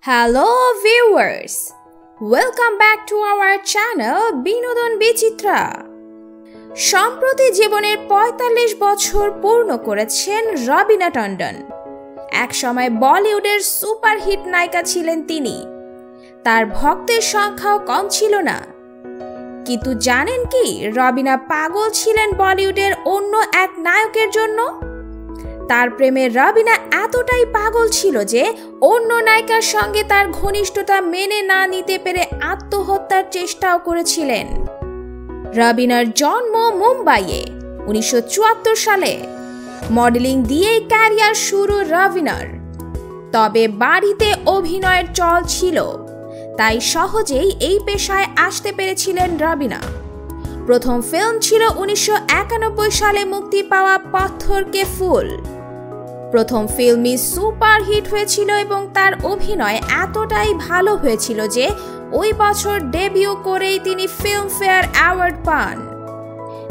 Hello viewers, welcome back to our channel বিনোদন বিচিত্রা। সম্প্রতি জীবনের ৪৫ বছর পূর্ণ করেছেন রবিনা টন্ডন। একসময় বলিউডের সুপারহিট নায়িকা ছিলেন তিনি। তার ভক্তের সংখ্যাও কম ছিল না। কিন্তু জানেন কি, রবিনা পাগল ছিলেন বলিউডের অন্য এক নায়কের জন্য। তার প্রেমে রবিনা এতটাই পাগল ছিল যে অন্য নায়িকার সঙ্গে তার ঘনিষ্ঠতা মেনে না নিতে পেরে আত্মহত্যার চেষ্টাও করেছিলেন। রবিনার জন্ম মুম্বাইয়ে ১৯৭৪ সালে। মডেলিং দিয়েই ক্যারিয়ার শুরু রবিনার। তবে বাড়িতে অভিনয়ের চল ছিল, তাই সহজেই এই পেশায় আসতে পেরেছিলেন রবিনা। প্রথম ফিল্ম ছিল ১৯৯১ সালে মুক্তি পাওয়া পাথর কে ফুল। প্রথম ফিল্মই সুপারহিট হয়েছিল এবং তার অভিনয় এতটাই ভালো হয়েছিল যে ওই বছর ডেবিউ করেই তিনি ফিল্মফেয়ার অ্যাওয়ার্ড পান।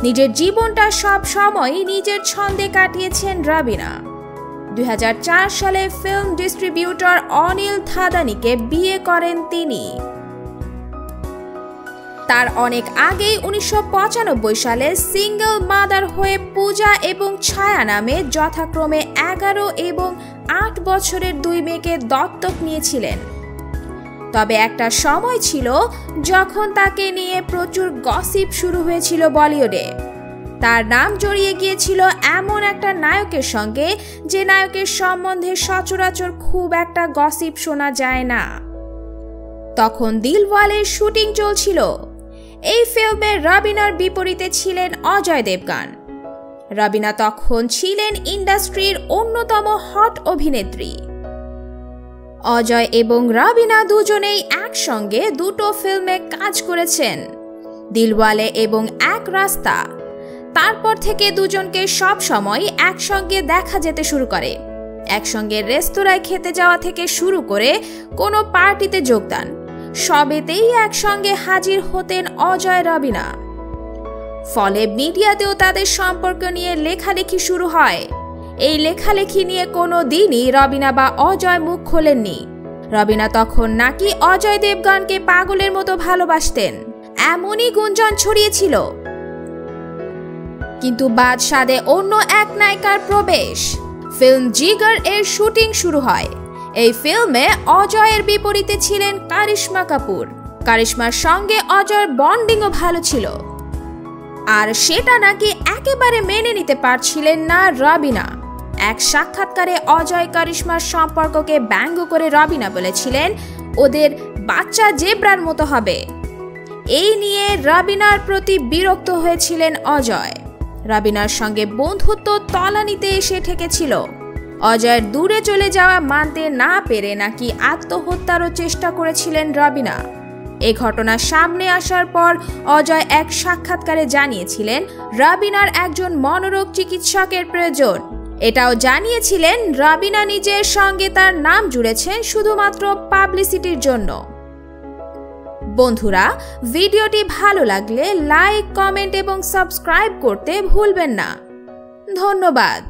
নিজের জীবনটা সব সময়ই নিজের ছন্দে কাটিয়েছেন রবিনা। ২০০৪ সালে ফিল্ম ডিস্ট্রিবিউটর অনিল থাদানিকে বিয়ে করেন তিনি। তার অনেক আগেই ১৯৯৫ সালে সিঙ্গল মাদার হয়ে পূজা এবং ছায়া নামে যথাক্রমে ১১ এবং ৮ বছরের ২ মেয়েকে দত্তক নিয়েছিলেন। তবে একটা সময় ছিল যখন তাকে নিয়ে প্রচুর গসিপ শুরু হয়েছিল বলিউডে। তার নাম জড়িয়ে গিয়েছিল এমন একটা নায়কের সঙ্গে যে নায়কের সম্বন্ধে সচরাচর খুব একটা গসিপ শোনা যায় না। তখন দিলওয়ালের শুটিং চলছিল। এই ফিল্মে রবিনার বিপরীতে ছিলেন অজয় দেবগন। রবিনা তখন ছিলেন ইন্ডাস্ট্রির অন্যতম হট অভিনেত্রী। অজয় এবং রবিনা দুজনেই একসঙ্গে দুটো ফিল্মে কাজ করেছেন, দিলওয়ালে এবং এক রাস্তা। তারপর থেকে দুজনকে সব সময় একসঙ্গে দেখা যেতে শুরু করে। একসঙ্গে রেস্তোরাঁয় খেতে যাওয়া থেকে শুরু করে কোনো পার্টিতে যোগদান, সবেতেই একসঙ্গে হাজির হতেন অজয় রবিনা। ফলে মিডিয়াতেও তাদের সম্পর্ক নিয়ে লেখালেখি শুরু হয়। এই লেখালেখি নিয়ে কোনো দিনই রবিনা বা অজয় মুখ খোলেননি। রবিনা তখন নাকি অজয় দেবগনকে পাগলের মতো ভালোবাসতেন, এমনই গুঞ্জন ছড়িয়েছিল। কিন্তু বাদশাদে অন্য এক নায়িকার প্রবেশ। ফিল্ম জিগার এর শুটিং শুরু হয়। এই ফিল্মে অজয়ের বিপরীতে ছিলেন কারিশমা কাপুর। কারিশমার সঙ্গে অজয়ের বন্ডিংও ভালো ছিল, আর সেটা নাকি একেবারে মেনে নিতে পারছিলেন না রবিনা। এক সাক্ষাৎকারে অজয় কারিশমার সম্পর্ককে ব্যঙ্গ করে রবিনা বলেছিলেন, ওদের বাচ্চা জেব্রার মতো হবে। এই নিয়ে রবিনার প্রতি বিরক্ত হয়েছিলেন অজয়। রবিনার সঙ্গে বন্ধুত্ব তলানিতে এসে ঠেকেছিল। অজয়ের দূরে চলে যাওয়া মানতে না পেরে নাকি আত্মহত্যারও চেষ্টা করেছিলেন রবিনা। এ ঘটনা সামনে আসার পর অজয় এক সাক্ষাৎকারে জানিয়েছিলেন রবিনার একজন মনোরোগ চিকিৎসকের প্রয়োজন। এটাও জানিয়েছিলেন রবিনা নিজের সঙ্গে তার নাম জুড়েছেন শুধুমাত্র পাবলিসিটির জন্য। বন্ধুরা, ভিডিওটি ভালো লাগলে লাইক, কমেন্ট এবং সাবস্ক্রাইব করতে ভুলবেন না। ধন্যবাদ।